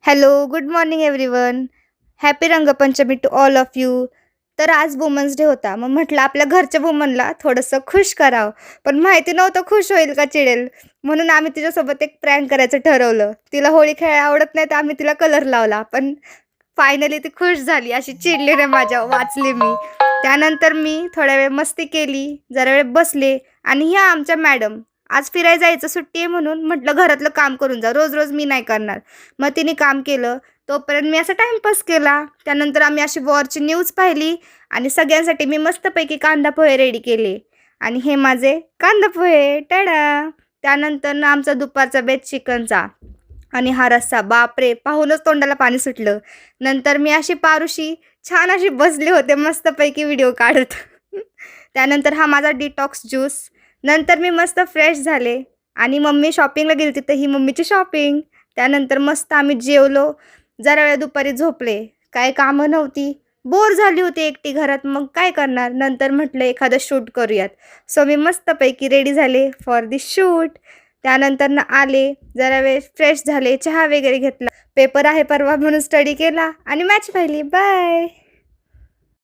Hello, good morning everyone. Happy Rangpanchami to all of you. तर आज women's day होता. मग म्हटलं आपल्या घरच्या वुमनला थोडंसं खुश करावं. पण माहिती नव्हतं खुश होईल का चिडेल. म्हणून आम्ही तिच्यासोबत एक प्रँक करायचं ठरवलं. तिला होळी खेळायला आवडत नाही तर आम्ही तिला कलर लावला. पण फायनली ती खुश झाली. अशी चिडली नाही माझ्यावर, वाचले मी. त्यानंतर मी थोड्या वेळ मस्ती केली, जरा वेळ बसले आणि ह्या आमच्या मॅडम आज फिरायला जायचं सुट्टी आहे म्हणून म्हटलं घरातलं काम करून जा. रोज रोज मी नाही करणार. मग तिने काम केलं. तोपर्यंत मी असा टाईमपास केला. त्यानंतर आम्ही अशी वॉरची न्यूज पाहिली आणि सगळ्यांसाठी मी मस्तपैकी कांदा पोहे रेडी केले. आणि हे माझे कांदा पोहे, टाडा. त्यानंतर ना आमचा दुपारचा बेत चिकनचा आणि हा रस्सा. बापरे! पाहूनच तोंडाला पाणी सुटलं. नंतर मी अशी पारुशी छान अशी बसले होते मस्तपैकी व्हिडिओ काढत. त्यानंतर हा माझा डिटॉक्स ज्यूस. नंतर मी मस्त फ्रेश झाले आणि मम्मी शॉपिंगला गेली होती, तर ही मम्मीची शॉपिंग. त्यानंतर मस्त आम्ही जेवलो. जरा वेळ दुपारी झोपले. काय कामं नव्हती. बोर झाली होती एकटी घरात. मग काय करणार? नंतर म्हटलं एखादं शूट करूयात. सो मी मस्तपैकी रेडी झाले फॉर दी शूट. त्यानंतर ना आले, जरा वेळ फ्रेश झाले, चहा वगैरे घेतला. पेपर आहे परवा म्हणून स्टडी केला आणि मॅच पाहिली. बाय.